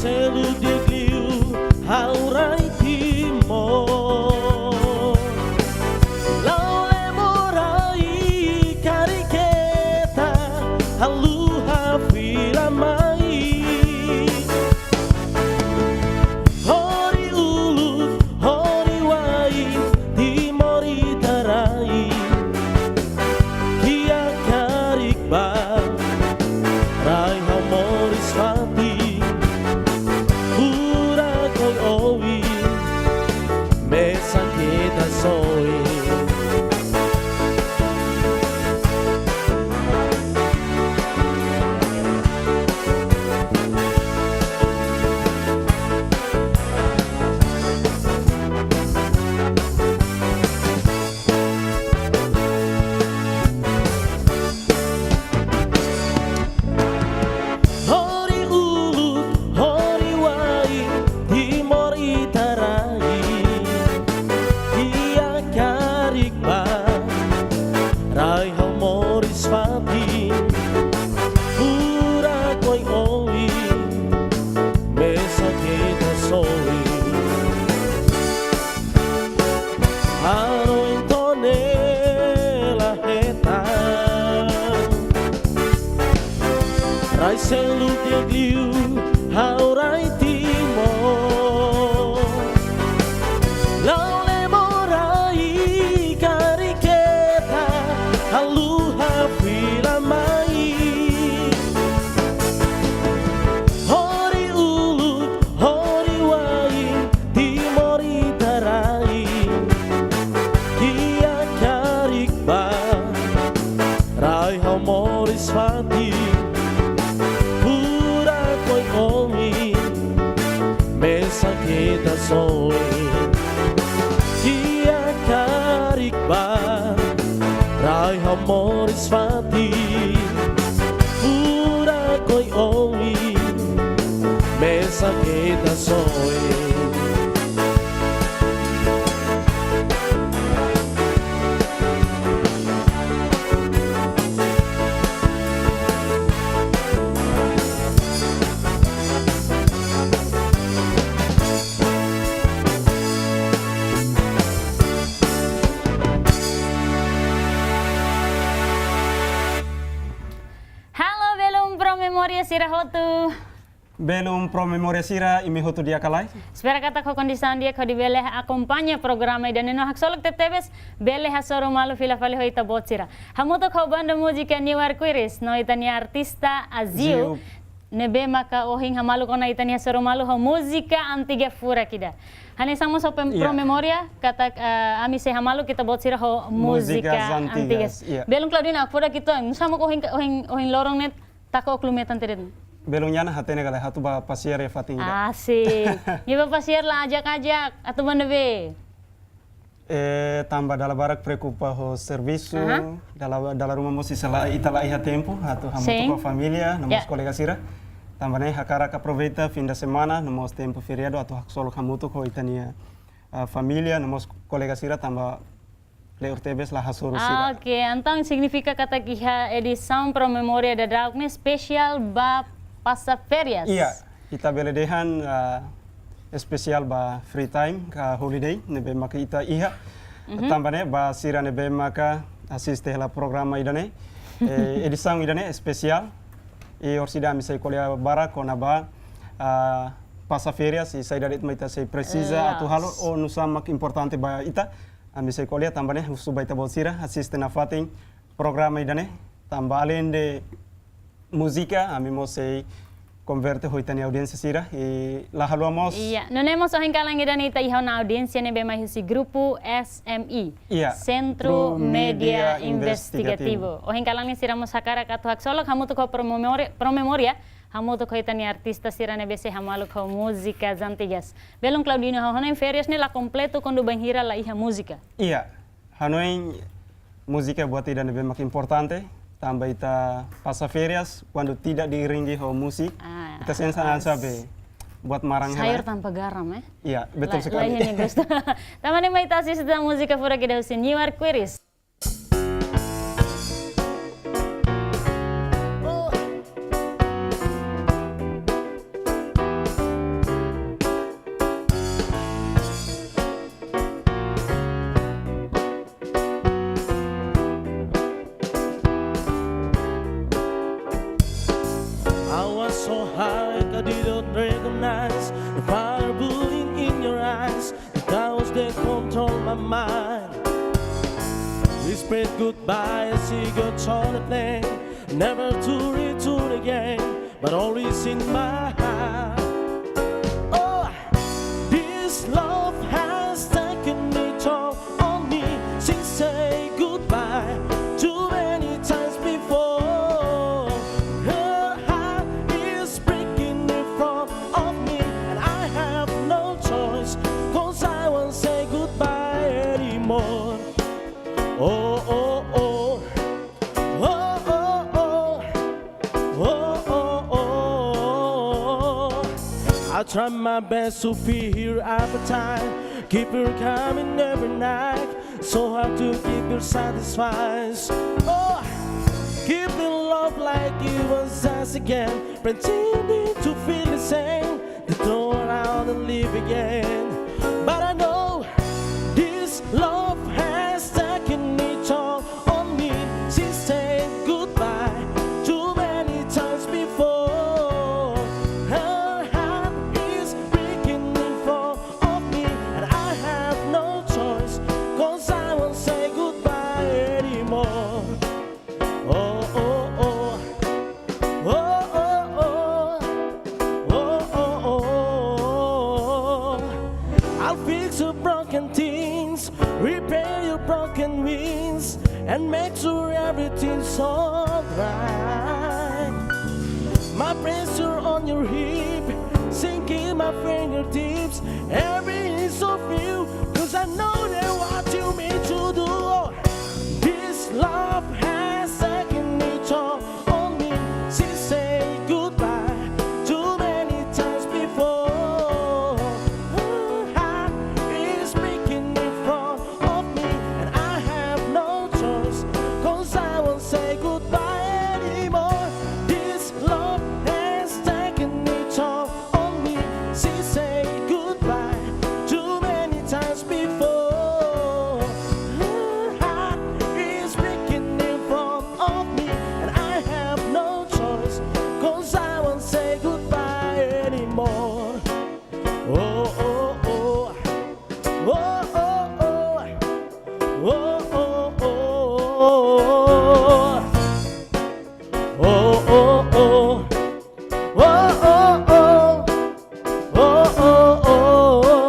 seludigliu haurai timor laule morai cariceta haluha filamai hori ulu hori wai timori tarai kia karikba rai hamoris fati pura koi owi mesa kita soi hori ulu hori wai timor itarai kia karikba rai hamoris fati pura koi owi mesa kita soi haro intone la heta rai seludigliu haurai timor laule morai cariceta haluha filamai hori ulu hori wai timori tarai kia karikba rai hamoris fati pura koi omi mesa kita soi kia karikba rai hamoris fati pura koi omi mesa kita soi Halo belum pro memoria sirahotu. Belum pro memoria sira imi hotu dia kalai. Spera kata ko kondisão dia ko di bele acompanha programa dan no haksolok tetebes bele hasoro malu fila fale hoita botsira. Hamuto ko banda música New Arco-Íris no itania artista Azil. Nebe maka ohing hamalu kona itania soro malu ho música antiga fura kida. Hani samo so pro memoria kata ami se hamalu kita botsira ho música antigas. Belum Claudina fura kita samo ko ohing lorong net tako klumetan teden. Belum nyana hatene kala hatu ba pasier ya fating. Asik. Nyoba pasier lah ajak-ajak atau mana be? Tambah dalam barak preocupa ho serviço, dalam rumah mosi sala itala iha tempo, hatu hamutu ko familia, nomos kolega sira. Tambah nih hakara aproveita fim da semana, nomos tempo feriado atau hak solo hamutu ko itania familia, nomos kolega sira tambah Leur Tebes lah hasuru sira. Oke, antang signifika kata kiha edição pro memoria da Draukne spesial ba passa férias. Iya, kita beledehan spesial ba free time ka holiday nebe maka ita iha. Tambahnya ba sira nebe maka asiste la programa idane. Edição idane spesial. E orsida misai kolia bara kona ba passa férias e sai darit maita sei precisa atu halo o nusa mak importante ba ita. Misai kolia tambahnya subaita bolsira asiste na fating programa idane. Tambah além de música, a mim sei converte hoitani audiência sira e lá haluamos. Iya, não nemos o hengkalang idan ita ihaw na audiência nebe mais esse grupo SMI, Centro Media Investigativo. O hengkalang sira mo sakara katu hak solok hamutu ko pro memoria, hamutu ko itani artista sira nebe se hamalu ko música antigas. Belum Claudino hahonen férias ne la completo quando banhira la iha música. Iya, hanoin música buat ida nebe mak importante. Tambah ita passa férias, quando tidak diiringi ho musik, kita sensan sabe buat marang sayur tanpa garam Iya, betul sekali. Lain ini gusto. Taman ni may tasi sa musika fura kita usin New Arco-Íris. my mind. We spread goodbye as he got on the plane, never to return again, but always in my heart. Oh, this love has taken its toll on me since say goodbye too many times before. Her heart is breaking in front of me, and I have no choice, 'cause I won't say goodbye anymore. Oh, oh, oh, oh, oh, oh, oh, oh, oh. I try my best to be here every time, keep her coming every night, so hard to keep her satisfied. Oh, keeping love like it was us again, pretending to feel the same, to throw around and live again. But I know this love has taken its toll on me. She said goodbye too many times before. Her heart is breaking in front of me, and I have no choice, 'cause I won't say goodbye anymore. Oh, oh, oh. Oh, oh, oh. Oh, oh, oh. I'll fix your broken things, repair your broken wings, and make sure everything's alright. My pressure on your hip, sinking my fingertips, every inch of you, 'cause I know that what you mean to do. This love has taken its toll on me. She said goodbye too many times before. Her heart is breaking in front of me, and I have no choice, 'cause I won't say goodbye anymore. This love has taken its toll on me. She said goodbye too many times before. Her heart is breaking in front of me, and I have no choice, 'cause I won't say goodbye anymore. Oh, oh, oh. Oh, oh, oh. Oh, oh, oh. Oh, oh, oh. Oh, oh, oh. Oh, oh, oh.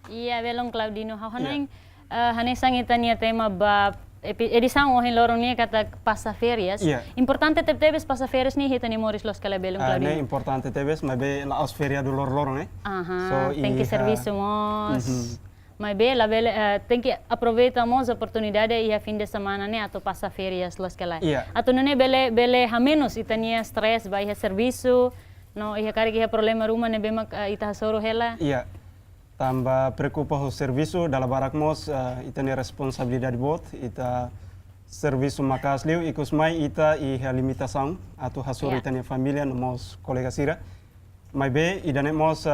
Iya, belong Claudino. Haneng haneng sangitania tema ba edição ohin lorong ni kata passaférias. Yeah. Importante tebes passaférias ni hitani moris los kala belong Ne Claudino. importante tebes, mas be la os feria do lor né? Aha, So, tem que serviço mos. Mas bem, lá tem que aproveitamos a oportunidade e a fim de semana né ato passa férias los que lá. Yeah. Ato não bele a menos itania stress vai a serviço, no ia cari que problema rumah ne bema ita soro hela. Iya. Tambah preocupa o serviço da barakmos ita ne responsabilidade bot ita serviço makas liu ikus mai ita i ha limitação atu hasur Yeah. ita ne família no mos colega sira. Mai be idane mos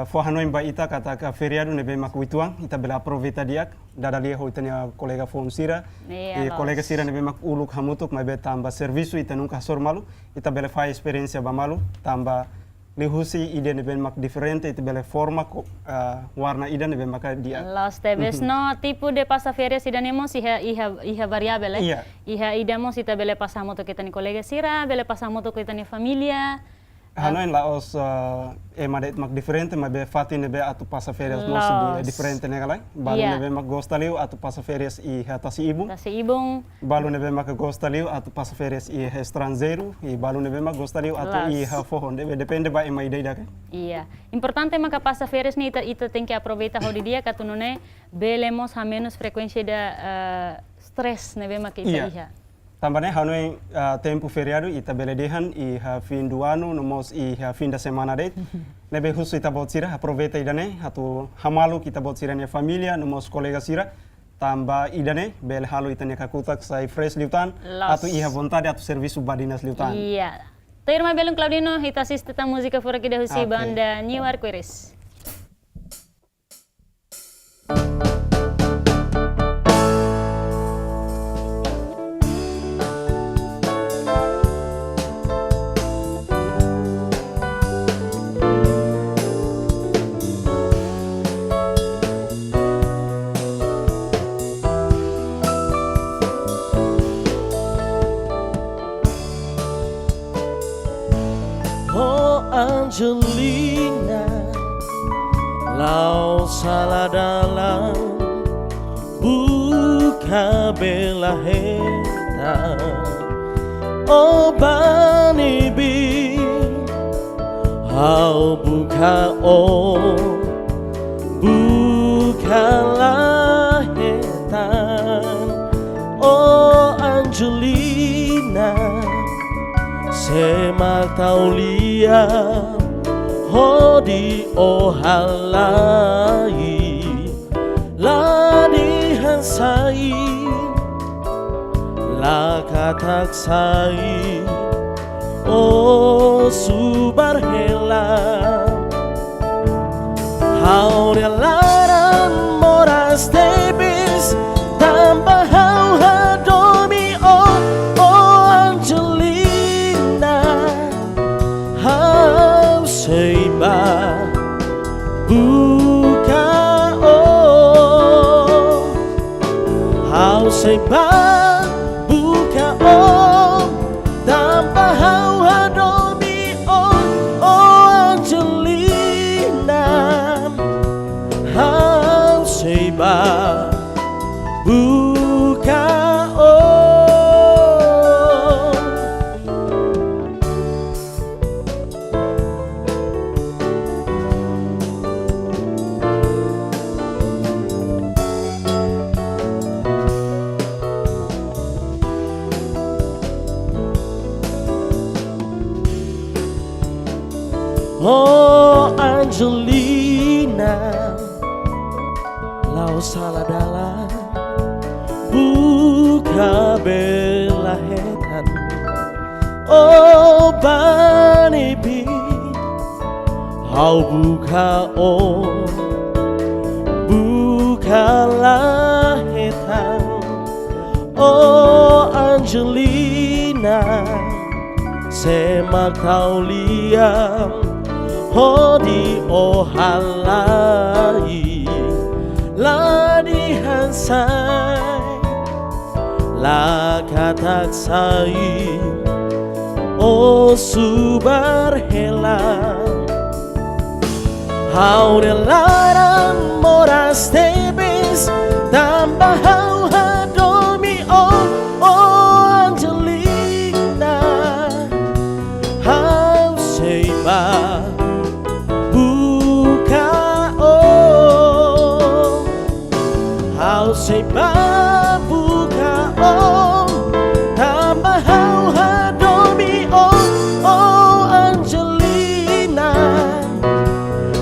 fo hanoi ba ita kata ka feriado ne be makuituang ita bela aproveita diak dada lia ho ita ne colega fo sira. Yeah, E colega sira ne be mak uluk hamutuk mai be tambah serviço ita nunca hasur malu ita bela fa experiência ba malu tambah lihusi ide ne ben mak diferente ite bele forma warna ida ne ben maka dia. Los tebes no tipo de passaférias idanemos iha variável, Iya. Iha idamos ita bele pasamos to kita ni colega sira, bele pasamos to kita ni familia. Hanoin la os madet mak diferente ma be fati ne be atu passa férias mos Los. di diferente ne galai. Balu Iya. ne be mak gosta liu atu passa férias i hatasi ibu. Tasi ibong Balu ne be mak gosta liu atu passa férias i estrangeiro e balu ne be mak gosta liu atu i Los. ha fohon depende ba ima ida ida ke. iya. Importante maka passaférias ni ita tem que aproveitar ho dia katunone belemos a menos frequência da stress ne be maka ita Iya. iha. Tambahnya hanoi tempo feriado ita beledehan i ha fim do ano nomos i ha fim da semana det. Nebe husu ita bot sira aproveita idane atu hamalu kita bot sira ne familia nomos kolega sira. Tambah idane bel halu itane kakutak sai fresh liutan Los. atu iha vontade atu serviço badinas liutan. Iya. Terima belum Claudino, hita assiste ta música fora aqui da Husi Ok. Banda New Arco-Íris. Angelina, lau salah dalam buka bela heta. Oh banibi, hau buka bukalah hetan. Oh Angelina, semak taulia hodi ohalai ladi hansai la kataksai oh subar hela hau laran moras tebis tambah hau hadomi oh Angelina hau seiba buka oh hau seiba buka oh tanpa hau hadomi oh Angelina hau seiba buka oh. Oh Angelina, lau salah dalam buka bela hetan. Oh banibi, hau buka bukalah hetan. Oh Angelina, semak kau liam hodi ohalai ladi hansai la kataksai oh subar hela hau laran moras tebis tambah hau hadomi oh Angelina hau seiba seiba buka oh tambah hau hadomi oh Angelina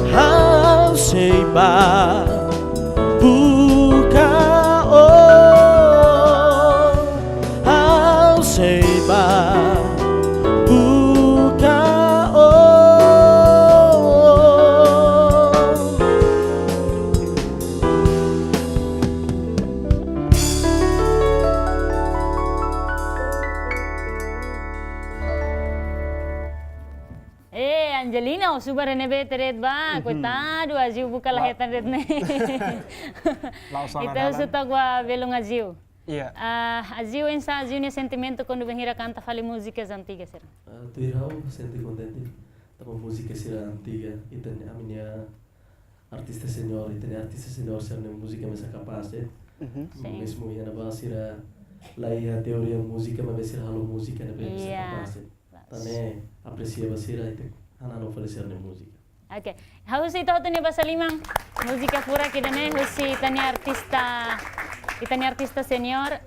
hau seiba buka oh hau seiba buka oh. Angelina, subar nebe teret ba, coitado, aziu buka lahetan red ne. Então eu tô gua belong aziu. Iya. Aziu ensa aziu ne sentimento quando vem hira canta fale músicas antigas ser. Tuirau senti contente tama música sira antiga itan aminia artista senior ser ne música mesa capaz mesmo ia na basira lai a teoria música mas ser halo música na mesa capaz tane aprecia basira itu anak oferecer ne música. Okay. Haus ito ni basa limang musika pura kidane husi itani artista senior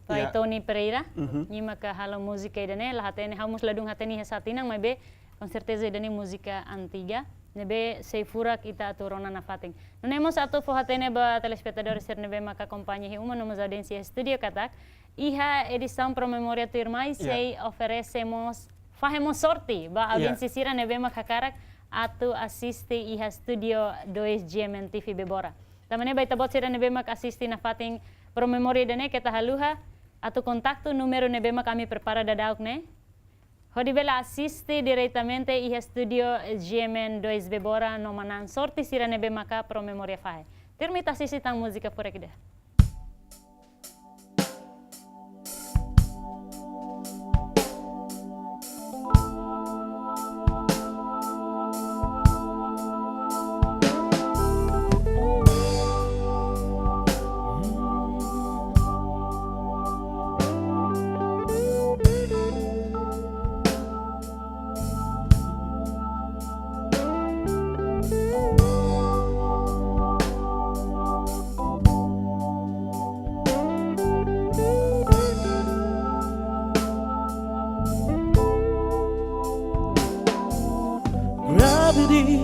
pai Tony Pereira. Ni maka halo musika idane lahatene hamus ladung hateni hasatinang mabe con certeza idane musika antiga. Nebe sei furak ita aturona na fating. Nonemos atu fo hatene ba telespectadores ser nebe maka companhia hi uma nomos audiência studio katak. Iha edição pro memoria tu irmãs sei oferecemos fazemos sorte ba audiência sira nebe maka karak atu assiste iha studio 2 GMN TV Bebora. Tamane baita bot sira nebe mak assiste na fating pro memoria dane kita haluha atu kontakto número nebe mak kami prepara dadauk ne. Hodi bela assiste diretamente iha studio GMN 2 Bebora no manan sorte sira nebe maka pro memoria fahe. Termita assiste tang música por aqui. gravity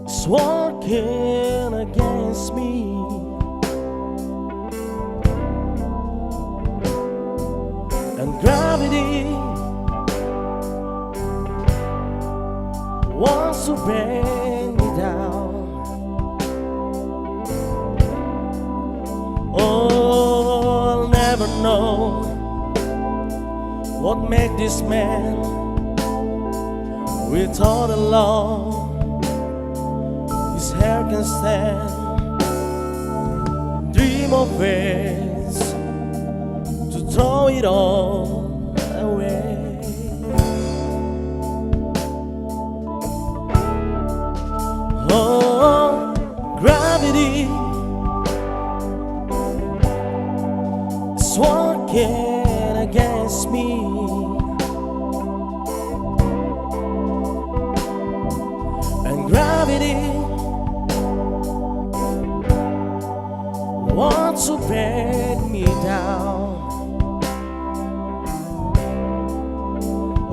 is working against me. And gravity wants to bring me down. Oh, I'll never know what made this man with all the law his hair can stand. Dream of ways to throw it all away. Oh, gravity is working against me. And gravity wants to bring me down.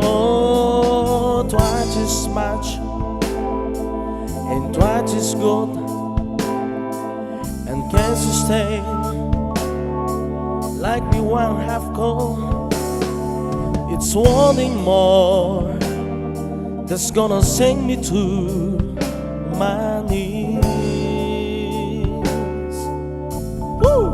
Oh, twice as much and twice as good, and can sustain like me one half cold. It's wanting more that's gonna send me to my knees. Woo!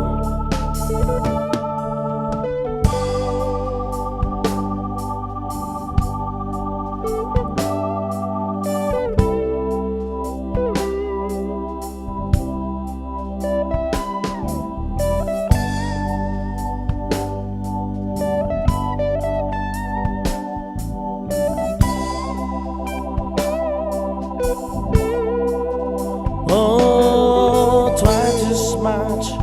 Oh, twice as much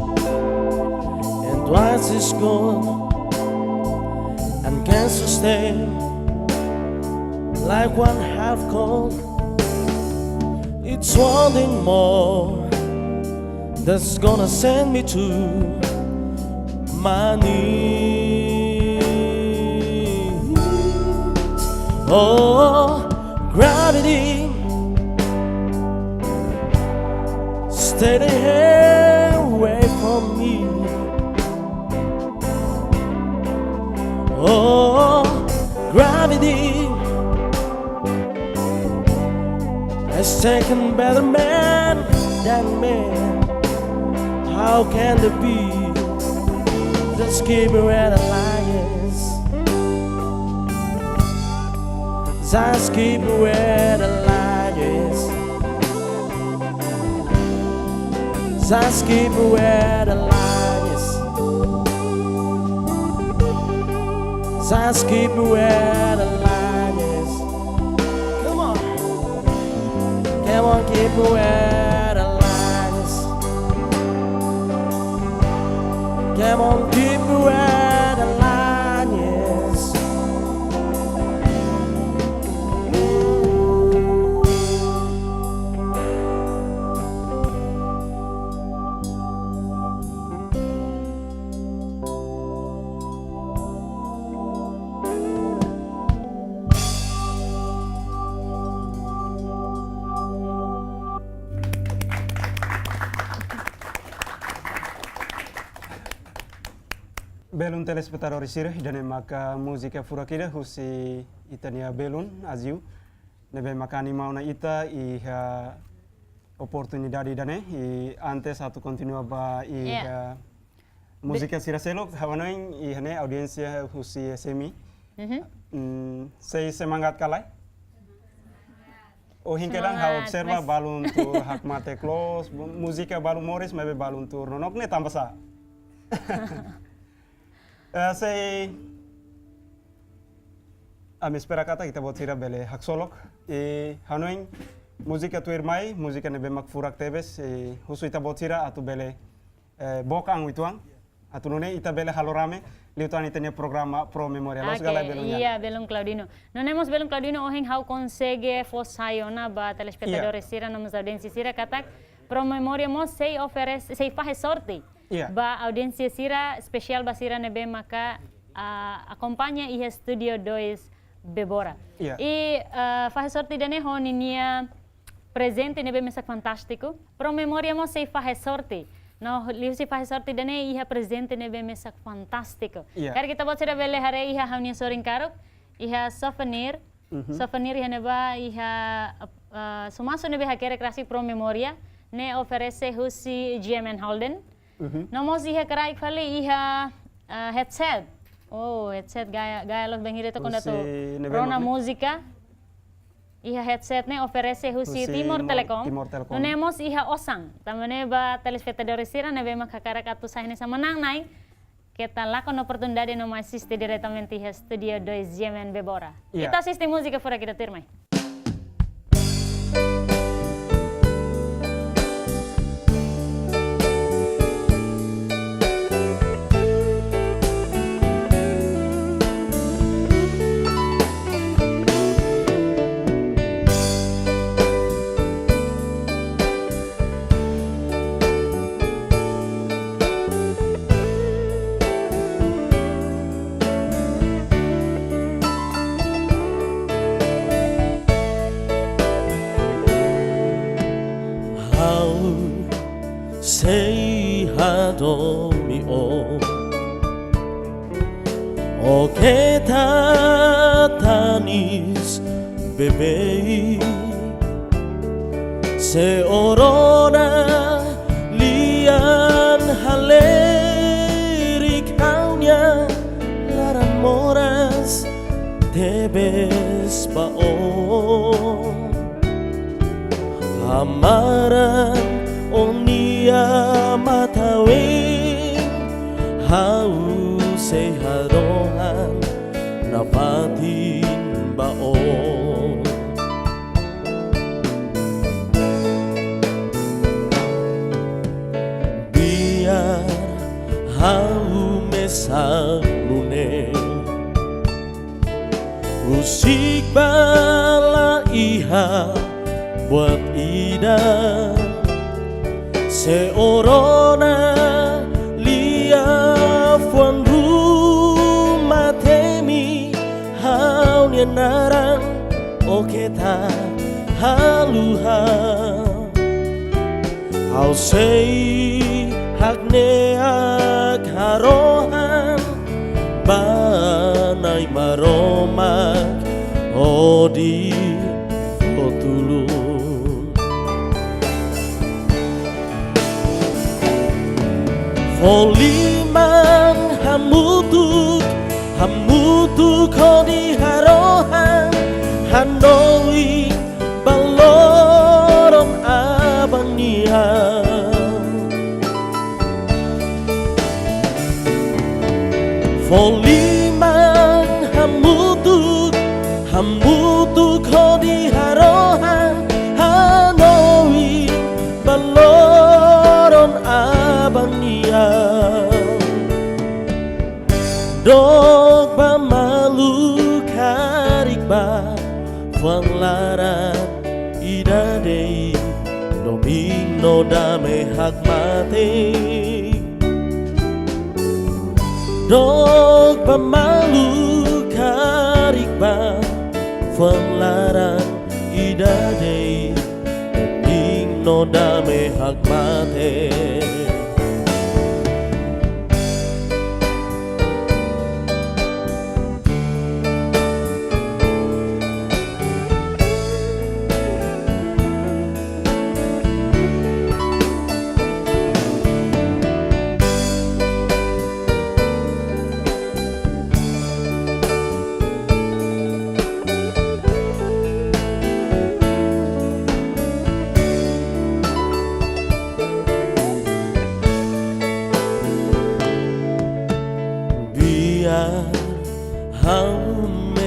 and twice as good, and can sustain like one half cold. It's wanting more that's gonna send me to my knees. Oh, gravity, stay the hell away from me. Oh, gravity has taken better man than man. How can there be? Just keep me where the lions. Just keep me where the lions. Just keep me where the light is. Just keep me where the light is. Come on. Come on, keep me where the light is. Come on, keep me where the light is. Belum telespectadores sirah dan maka musika furakida husi itania belun aziu nebe makani mauna ita iha oportunidade dane i antes satu continua ba iha musika siraselok hawanoin ihane audiensia husi semi sei semangat kalai o hinkelang ha observa balun tur hak mate close musika balu moris mebe balun tur nonok ne tambah sa Sei ami espera kata kita buat sira bele haksolok hanoing musika tu irmai musika nebe mak furak tebes husu ita buat sira atu bele bokang wituang atu nune ita bele halorame liutan itanya programa pro memoria los galai belunya. Iya, Belum Claudino. No nemos Belum Claudino ohen how consegue fosayona ba telespectadores sira nomos audiência sira katak pro memoria mos sei oferece sei faz sorte. Ba audiência sira especial basira nebe maka acompanha e Studio 2 Bebora. Iya. E faz sorte dane honinia presente nebe mesak fantástico. Pro memória mo sei faz sorte. No, liu si faz sorte dane iha presente nebe mesak fantástico. Iya. Kar kita bot sira bele hare iha haunia soring karok. Iha souvenir. Souvenir iha neba iha sumaso nebe hakere krasi pro memória. Ne oferece husi GMN Holden. Nomos iha karai fale iha headset. Oh, headset gaya los bengire to konda to Rona Música. Iha headset ne oferece husi Timor Telecom. No nemos iha osang. Tamane ba telespectadores sira nebe makakara katu sahne sama nang nai. Kita lakukan oportunidade no assiste diretamente iha studio 2 GMN Bebora. Iya. Kita assiste música fora kita termai. Sei hadomi o que tanis bebê se orona lian haleri kaunya laran moras tebes bao amaran onia matawin hau seharohan napatin bao biar hau mesalune usik bala iha buat ida seorona lia fuan rumah temi hau narang o kita haluha hau sei hakne akharohan banai maromak odi otulu Oliman hamutuk kodi harohan handoi balorong abang niang Oliman hamutuk kodi harohan handoi balorong abang niang Dog ba malu karik ba Fuang larat ida dei Domino dame hak mate Dog ba malu karik ba Fuang larat ida dei Domino dame hak mate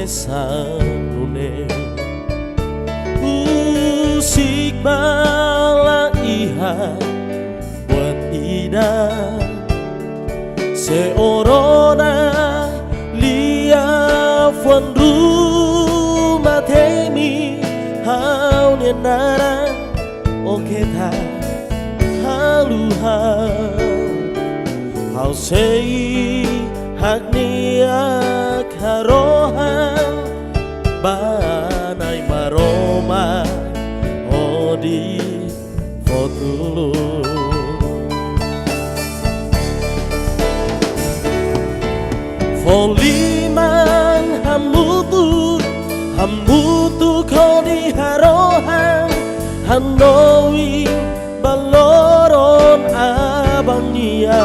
Sanune usik bala iha buat ida seorona lia fuan rumah temi hau narang o kita haluha hau sei hakni akharohan hamutu kodi harohan hanoi baloron abania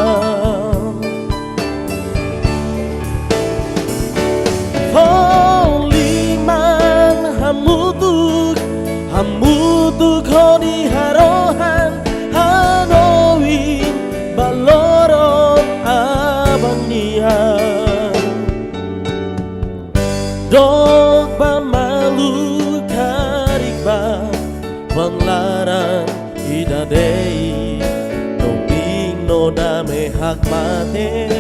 Liman hamutu kodi harohan hanoi baloron abania Dog ba malu karikba Panlaran idadei Toping no dame hak mate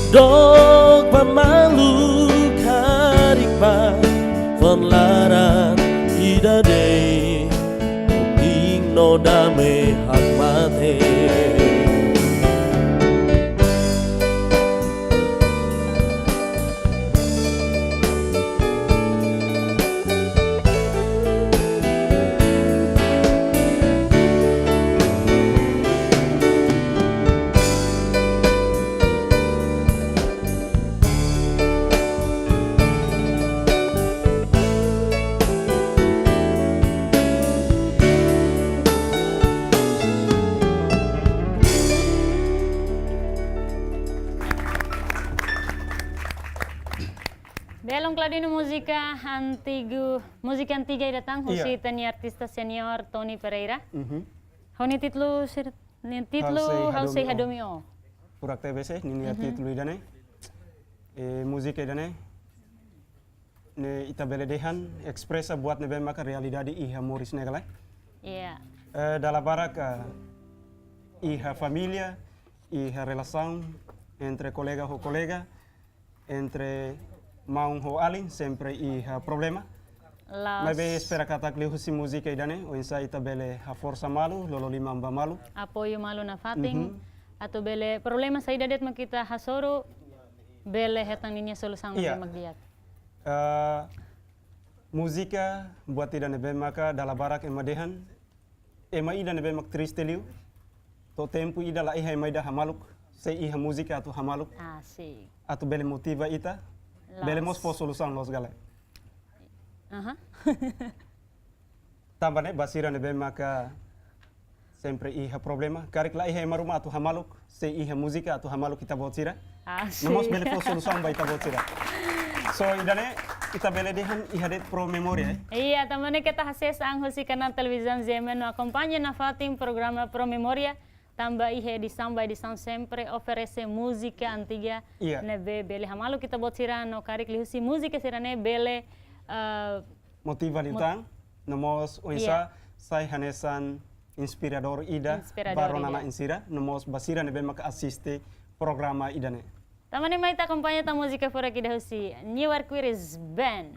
Dog ba malu karikba Panlaran idadei Toping no dame hak mate Belum Cladino Musika Antiga datang husi tani artista senior Tony Pereira. Honi titlu Hausei Hadomio. Purak TBC nini titlu idane. Musik idane. Ne ita beledehan ekspresa buat nebe maka realidade iha moris negala. Iya. Dalam barak iha familia, iha relação entre colega ho colega, entre maung ho alin sempre iha problema. Maybe espera kata klihu si musika idane o insa ita bele ha força malu lolo lima amba malu. Apoio malu na fating atau bele problema sa idadet makita hasoro bele hetang ninya solusan magdiat. Musika buat tidak nebe maka dalam barak emadehan ema ida nebe mak triste liu to tempo ida la iha ema ida hamaluk se iha musika atau hamaluk asik atau bele motiva ita bele mos po solusan los gale tambane basira nebe maka sempre iha problema karik la iha ema rumah atau hamaluk se iha musika atau hamaluk kita buat sira namos bele po solusan ba ita buat sira. So idane kita bele dehan ihadet pro memoria. Iya, tamane kita hasil ang husi kanal televisão Zemen no acompanha na fatim programa pro memoria. Tamba ihe di samba sempre oferece música antiga nebe bele hamalu kita buat sira no karik lihusi música sirane bele motiva litang nomos oisa sai hanesan inspirador ida baronana insira nomos basira nebe maka assiste programa idane. Tamane mai ta acompanha ta música por aqui da Husi. New Arco-Íris Band.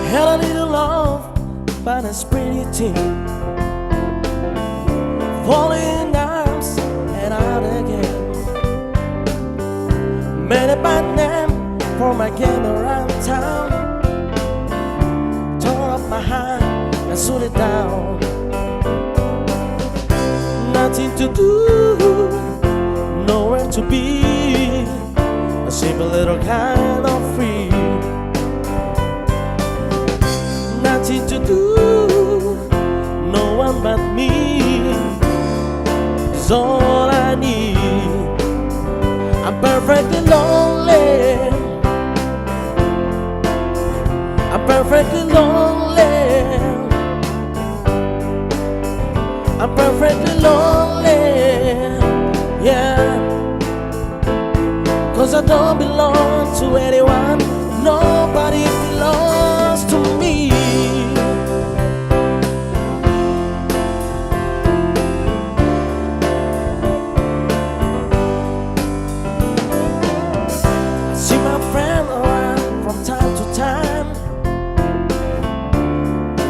Had a little love, but it's pretty thing. Falling arms and out again. Made a bad name for my game around town. Tore up my hand and sold it down. Nothing to do, nowhere to be. A simple little kind of free. Nothing to do, no one but me. Is all I need. I'm perfectly lonely. I'm perfectly lonely. I'm perfectly lonely. Yeah. 'Cause I don't belong to anyone. Nobody belongs to me.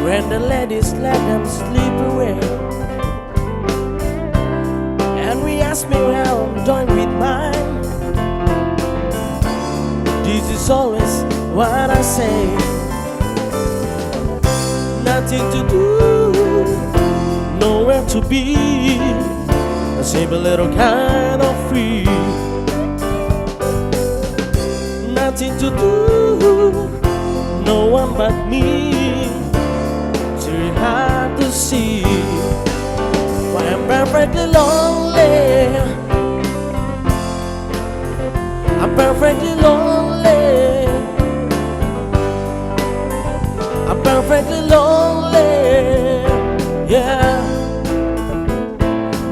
When the ladies let them sleep away, ask me how I'm doing with mine. This is always what I say. Nothing to do, nowhere to be. A simple little kind of free. Nothing to do, no one but me. It's really hard to see why I'm perfectly lonely. I'm perfectly lonely. I'm perfectly lonely. Yeah.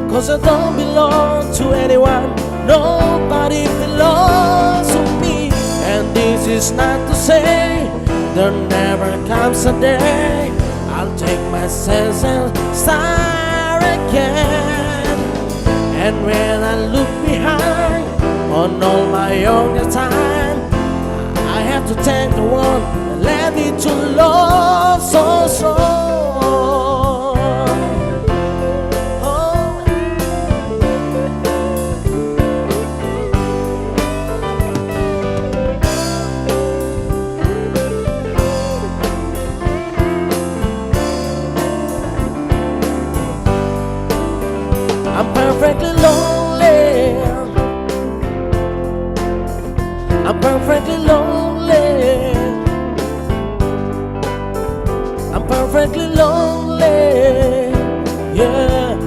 'Cause I don't belong to anyone. Nobody belongs to me. And this is not to say there never comes a day I'll take my sense and start again. And when I look behind on all my younger time, I have to thank the one that led me to love so strong. I'm perfectly lonely. I'm perfectly lonely. I'm perfectly lonely. Yeah.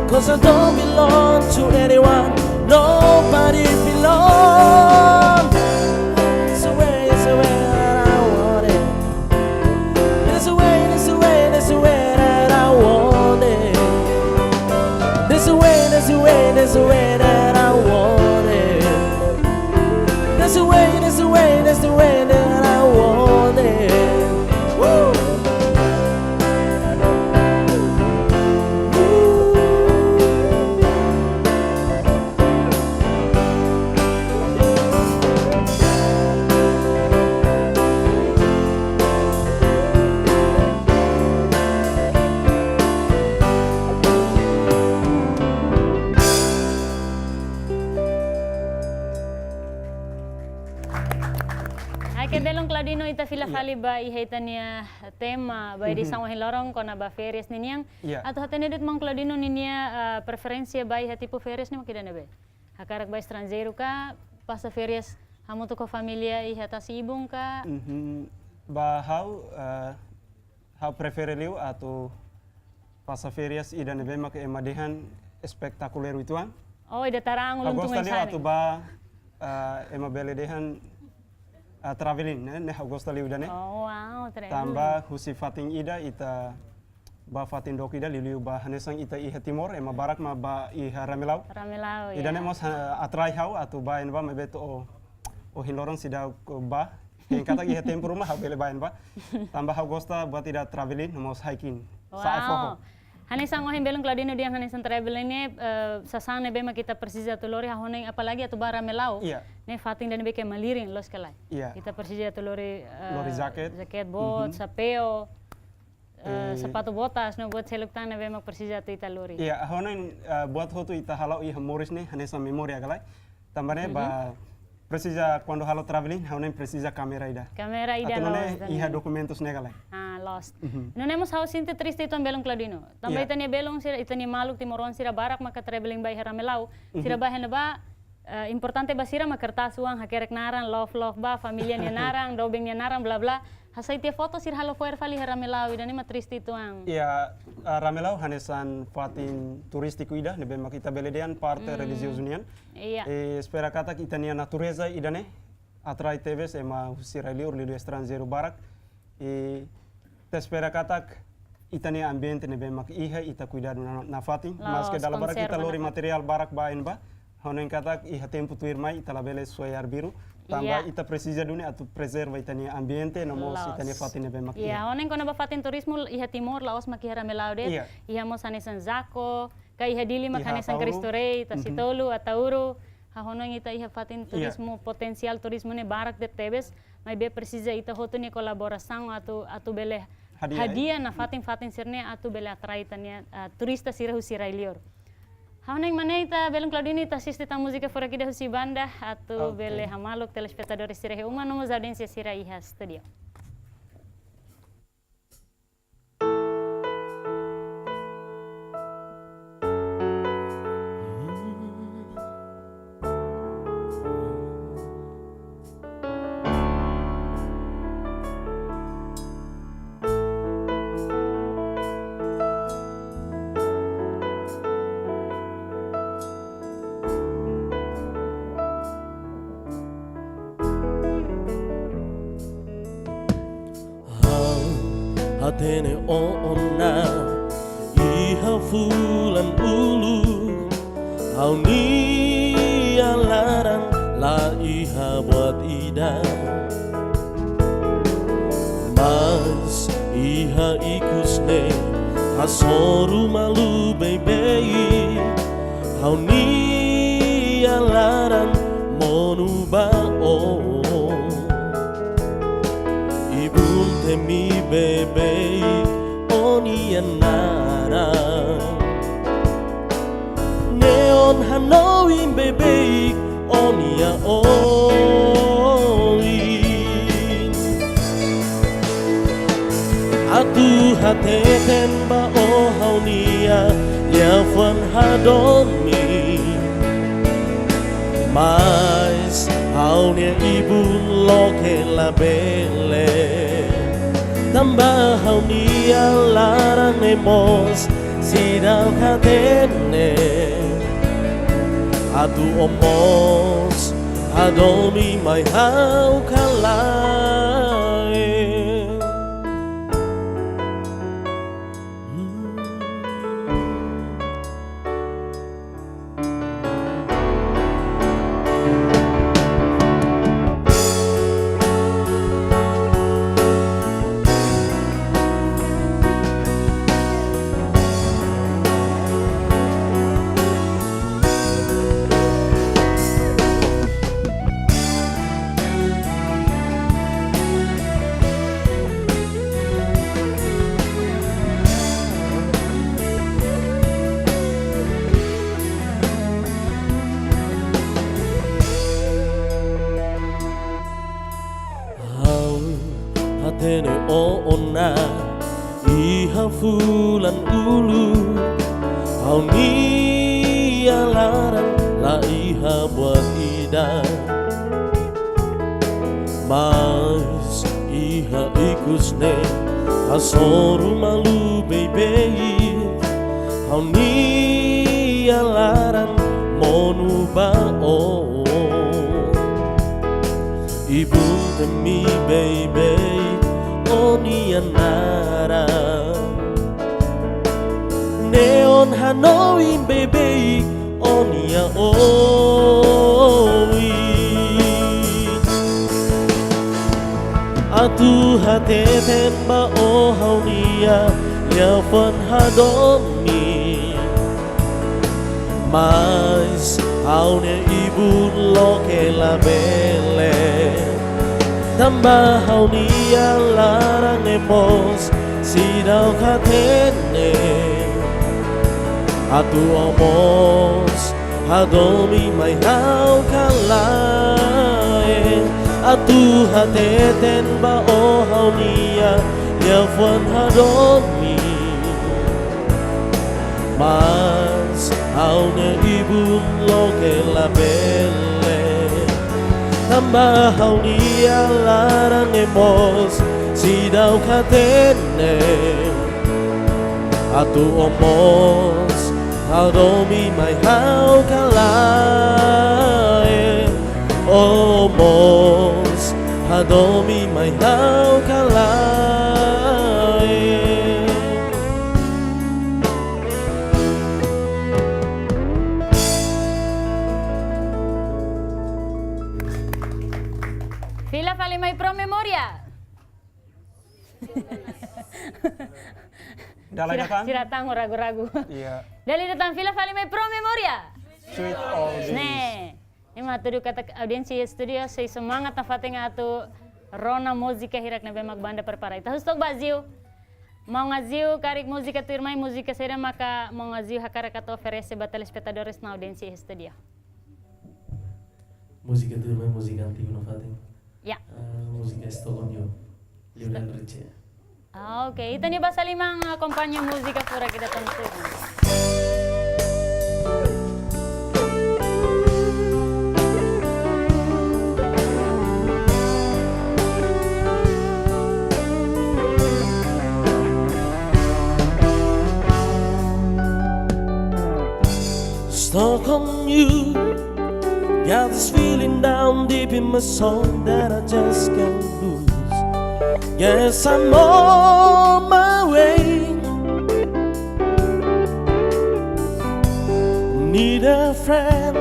'Cause I don't belong to anyone. Nobody belongs. It's the way that I want it. It's the way that I want it. There's a way that I want it. There's a way that I want it. Woo! Ay belong Claudino ita filafali ba ihaitan niya tema ba di sang hilorong ko na ba ferias ninyang ato hatenedit mang Claudino ninya preferensia ba ihatipo ferias ni makida na ba hakarak ba estrangeiro ka pasa ferias hamo to ko familia ihata si ibong ka ba how prefereliu atau pasa ferias ida nebe mak emadehan spektakuler ituan ida tarang ulun tungai sana atau ba emabeledehan traveling ne Augusta liudane. Oh wow, tambah husi fating ida ita ba fatin dok ida liliu ba hanesang ita iha timor ema barak ma ba iha ramelau. Ramelau ya. Idane mos atrai hau atau ba en ba mebeto o hiloron sida ba yang kata iha tempur rumah bele ba en ba. Tambah Augusta buat ida traveling mos hiking. Wow. Hanesang ohin belong Claudino diang hanesang traveling ne sasang nebe kita persija tulori hahoneng apalagi atu bara melau ne fating dan nebe ke maliring los kelai kita persija tulori jaket bot sapeo sepatu botas no buat seluktan nebe mak persija tu ita lori hahoneng buat hotu ita halau iha moris ne hanesang memori agalai tambane ba persija quando halo traveling hahoneng persija kamera ida lost iha dokumentos negalai lost. No nemos hau sinte triste itu belong Claudino. Tambah itania belong sira itania maluk timoron sira barak maka traveling by haramelau. Sira bahen ba importante ba sira makertas uang hakerek narang love ba familia nya narang dobeng nya narang bla bla. Hasai tia foto sira halo foer fali haramelau idani ma triste itu ang. Ya ramelau hanesan fatin turistiku ida nebe makita beledean parte religiosunian. Iya. Spera kata itania natureza idane atrai teves ema sira liur lidu estrangeiro barak. Espera katak itania ambiente nebe mak iha ita cuidado na fatin mas ke dalam barak kita lori material barak bain ba honen katak iha tempo tuir mai ita labele soyar biru tambah ita precisa dunia atau preserva itania ambiente namos itania fatin nebe mak iha honen kona ba fatin turismo iha timor laos mak iha ramelau de iha mos hanesan zako ka iha dili mak hanesan kristore ita sitolu atauru hahonon ita iha fatin turismo potensial turismo ne barak de tebes mai be precisa ita hotu ni kolaboração atu bele hadiah na fatin sirne atu bele atraitannya turista sira husira ilior Hauneng mana ita belum Claudini ta sisti ta musika fora kida husi banda atau Oke. bele hamaluk telespectadores sirahe uma nomos audiência sira iha studio. Atene ona iha fulan ulu au ni larang la iha buat ida mas iha ikusne hasoru malu baby au ni larang monuba mi bebe oni anara neon hanoi bebe oni a oi atu hateten ba o haunia ya fan hadomi mais haunia ibu loke la bele tambah haunia larang emos sidal katene atu omos adomi mai hau kalai hatene ona iha fulan ulu au ni larang la iha buat ida mas iha ikusne hasoru malu baby au ni larang monuba ibu demi baby oni anara neon hanoi baby oni a oi atu hateten ba o haunia ya fan hadomi mas haunia ibu loke la bele tambah haunia larang emos sidau katene atu omos hadomi mai hau kalai atu hateten ba o haunia ya fan hadomi mas haunia ibu loke la bele tambah haunia larang emos sidau katene atu omos hadomi mai hau kalai omos hadomi mai hau kalai Vila Valimai Pro Memoria. Dalai datang? Siratang ragu-ragu. Iya. Dali datang Vila Valimai Pro Memoria. Sweet oldies. Nih, ini tuduh kata audiensi studio saya semangat na fatinga atu Rona música hirak na bemak banda perpara. Ita hustok Bazio. Mau ngaziu karik música tu irmã música será maka mau ngaziu hakara kata oferece ba telespectadores na audiência studio. Música tu irmã, música antiga, não fazem? Ya. Música Estolonio, Lionel Richie. Ah, okay. Ito ni ba sa limang kompanya musika pura kita tentu. Stuck on you, got this feeling down deep in my soul that I just can't lose. Yes, I'm on my way. Need a friend,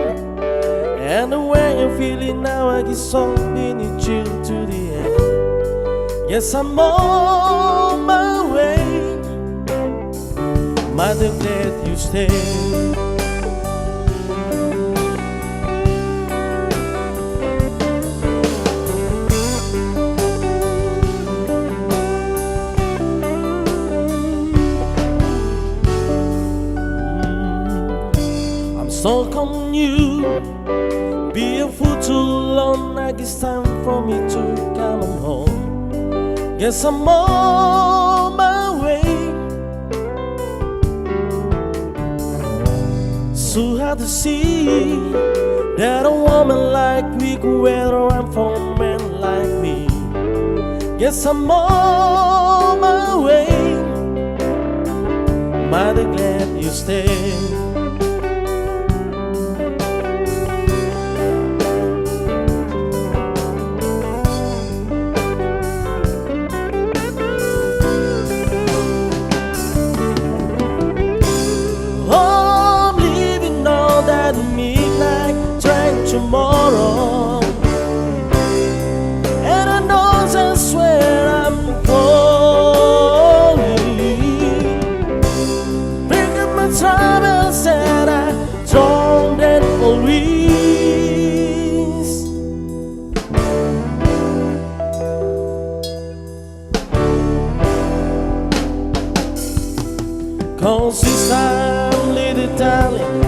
and the way I'm feeling now, I get so many chill to the end. Yes, I'm on my way. Mother, glad you stayed. Stuck on you, be a fool too long. I guess time for me to come home. Guess I'm on my way. So hard to see that a woman like me could wear around for a man like me. Guess I'm on my way. Mighty glad you stayed. Tomorrow, and I know that's where I'm going. Pick up my troubles and I don't get always. Cause this time, little darling,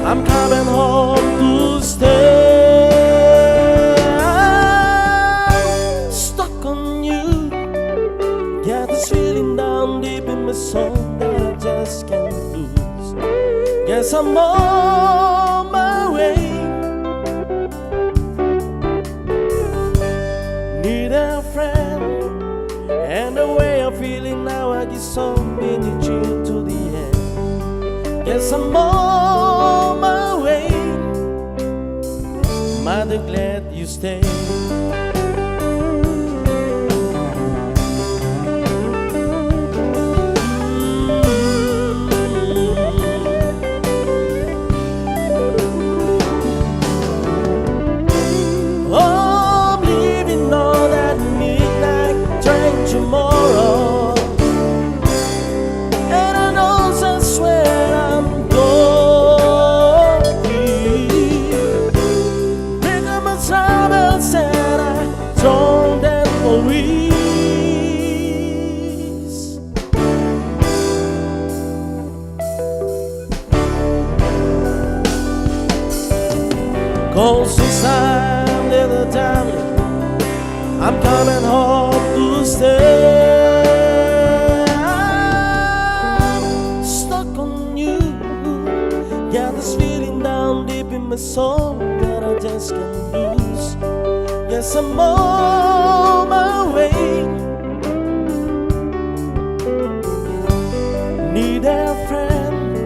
I'm coming home to stay. I'm stuck on you. Got this feeling down deep in my soul that I just can't lose. Guess I'm on my way. Need a friend, and the way I'm feeling now, I get so many chill to the end. Guess I'm on my way. Mother, glad you stayed. Oh, I'm leaving on that midnight train tomorrow, and I know that's where I'm going. Pick up my troubles and I don't ever reach. Cause this time, little darling, I'm coming home to stay. I'm stuck on you. Got this feeling down deep in my soul that I just can't lose. Yes, I'm on my way. Need a friend,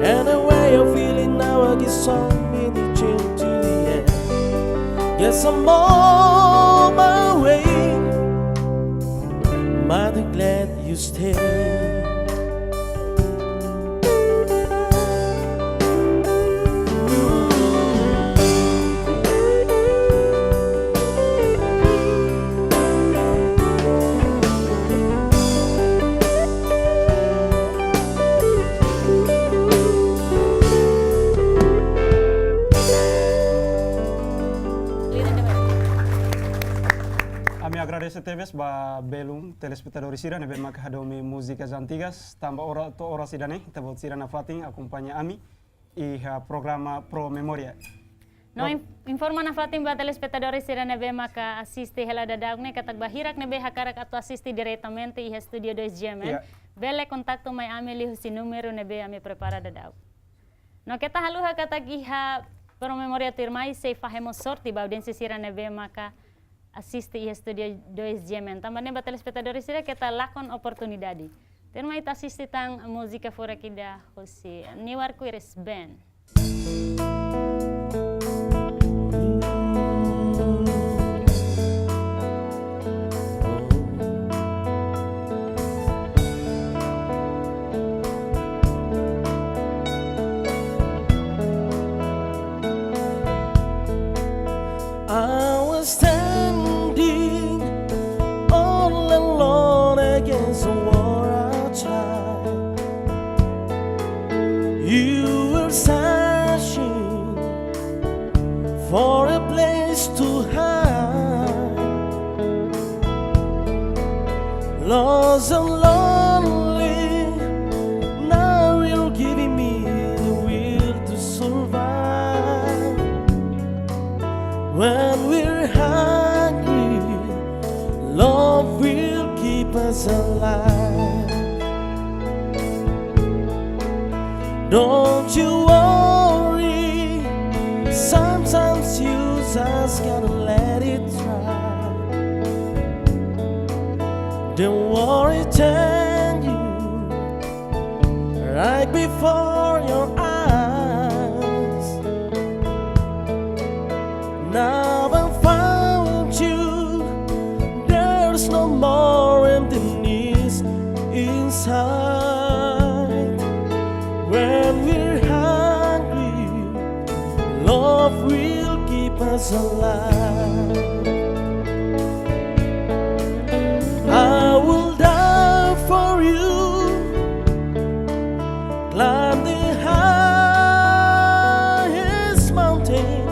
and the way I'm feeling now, I get so many chill to the end. Yes, I'm on my way. Mighty glad you stayed. agradece TVS ba belum telespectadores sira nebe maka hadomi músicas antigas tamba ora to ora sidane tabot sira na fating acompanha ami e programa Pro Memoria. No informa na fatin ba telespectadores sira nebe maka assiste hela dadaog ne katag bahirak nebe hakarak ato assiste diretamente iha studio 2 GMN. Yeah. Bele kontakto may ami lihu si numero nebe ami prepara dadaog. No kita haluha katag iha Pro Memoria tirmai se fahemos sorti ba audiensi sira nebe maka assiste iha studio 2 GMN. Tambah ba telespectadores sira kita lakon oportunidade. Tirmai ta assiste tang musika fora kida hosi New Arcoiris Band. I was standing all alone against the wall outside. You were searching for a place to hide. Lost and lonely, now you're giving me the will to survive. When we're hungry, love will keep us alive. Don't you worry, sometimes you just gotta let it try. Don't worry, tell you right before your eyes. Now I found you, there's no more emptiness inside. When we're hungry, love will keep us alive. I will die for you, climb the highest mountain.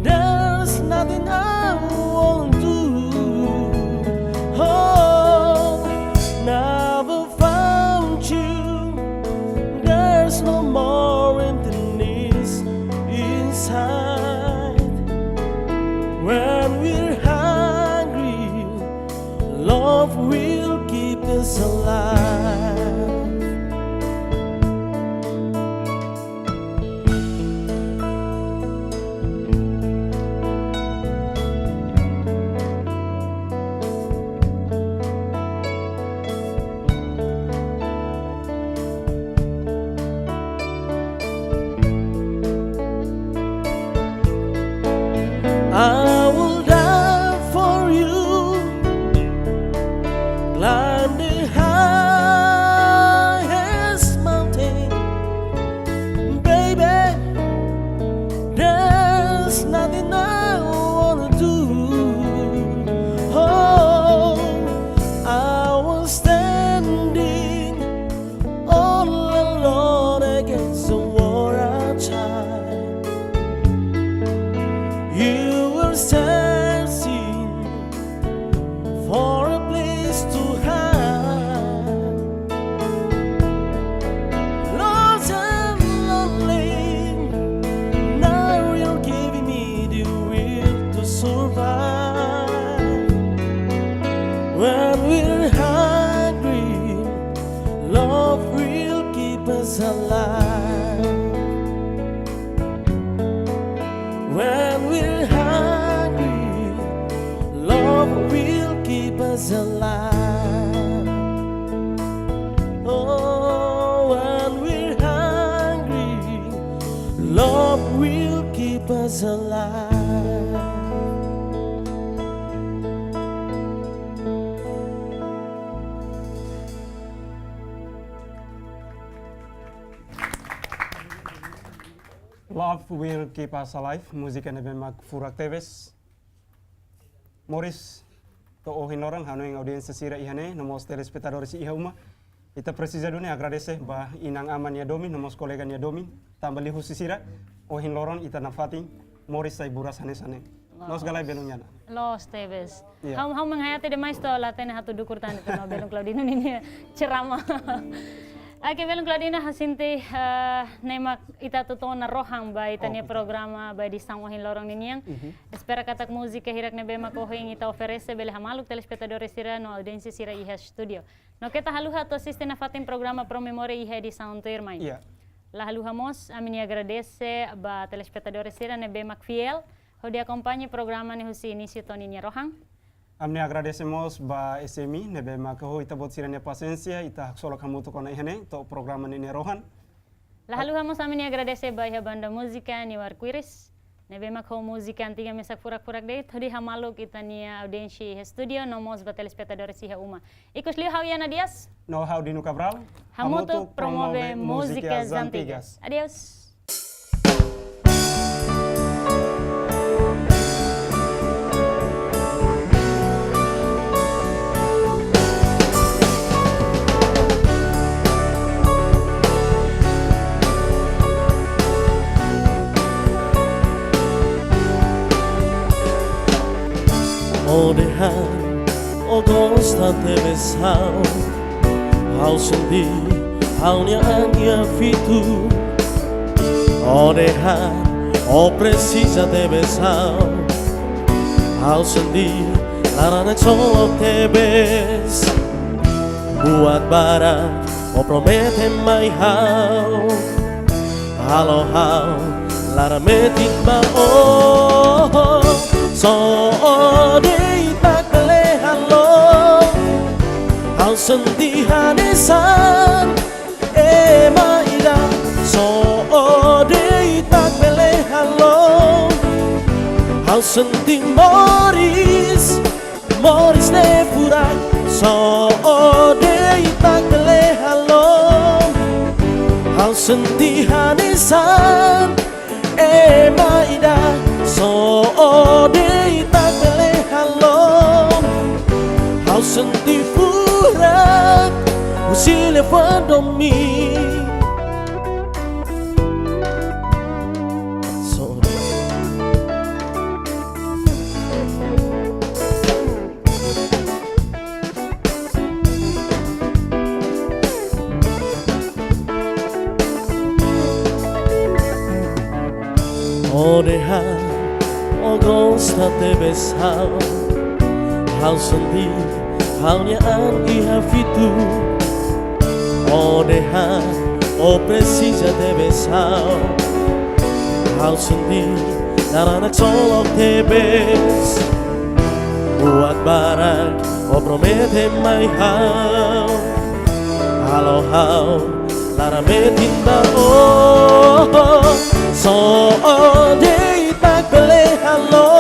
There's nothing I won't do. Oh, now I found you, there's no more emptiness inside. When we're hungry, love will keep us alive. I will die for you, climb the highest mountain. Baby, there's nothing I wanna do. Oh, I was standing all alone against the wall outside. You were searching for a place to hide. Lost and lonely, now you're giving me the will to survive. When we're hungry, love will keep us alive. When we're hungry, love will keep us alive. Oh, when we're hungry, love will keep us alive. Love will keep us alive. Musika nebe mak furak TVS. Morris to ohin orang hanu yang audiens sira ihane nomos telespectadores iha uma. Ita precisa dune agradece ba inang aman ya domin nomos kolega ya domin tambah lihu sisira ohin loron ita nafati Morris sai buras hane sane. Nos galay belungnya. Los Tebes. Iya. Hau menghayati demais to latena hatu dukur tani to Belung Claudino ini ceramah. Oke Belung Claudino hasinti nemak ita tutona rohang ba itania programa ba di sangohin lorong niniang. Espera katak musika hirak ne bema ko hing ita oferece bele hamaluk telespectadores sira no audiensi sira iha studio. No kita haluha to sistema fatin programa pro memoria iha di Sound Irmãe. Iya. La haluhamos a mini agradece ba telespectadores sira ne bema fiel. Hodi acompanhe programa ne husi inicio Toninha Rohan. Amne agradecemos ba SMI nebe makaho ita bot sirane paciência ita solo kamu to kona ihane to programa ni Rohan. Lalu hamos amini agradece ba iha banda musika ni Warquiris. Nebe makaho musika antiga mesak furak-furak de hodi hamalo kita ni audiensi studio nomos ba telespectadores iha uma. Ikus liu Hawiana Dias. No how Dino Cabral. Hamutu promove música antigas. Adiós. O dejar, o gosta de besar, ao sentir, ao nia fitu. O dejar, o precisa de besar, ao sentir, larana solo te ves. Buat barat, o promete mai hau, halo hau, lara metin ba oh. So di taklehalo Hau sentihanesan maida So di taklehalo Hau senti Moris ne furak So di taklehalo Hau sentihanesan maida So di taklehalo Hau senti furak Usile fandomi So O dejar, o gosta de besar Hau sentir, hau nyaan iha fitu O dejar, o precisa de besar Hau sentir, naranak solo te ves Buat barak, o promete mai hau Halo hau, lara metin ba oh So di taklehalo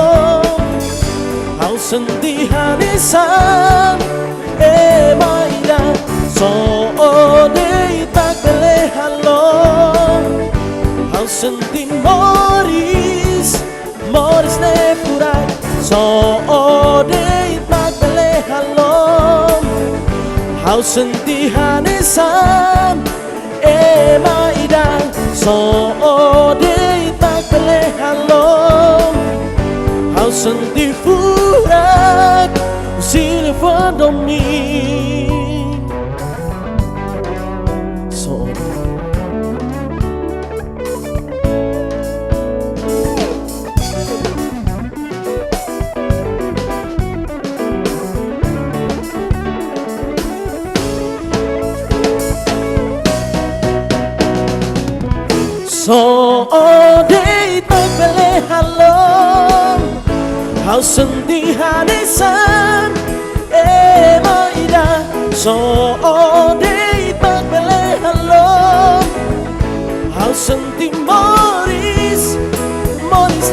Hau sentihanesan maida So di taklehalo Hau senti Moris ne furak So di taklehalo Hau sentihanesan maida So di taklehalo Hau senti furak Usile fandomi So So di taklehalo Hau sentihanesan maida So di taklehalo Hau senti Moris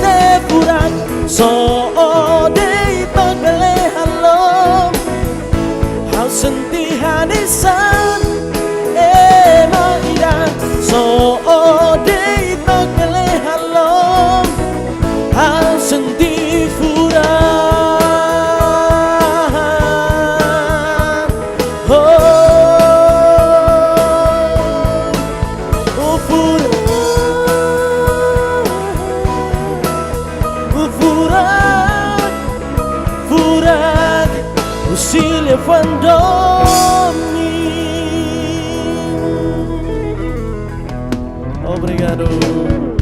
ne furak So di taklehalo Hau sentihanesan maida So di taklehalo Hau senti furak Oh furak Oh furak Obrigado.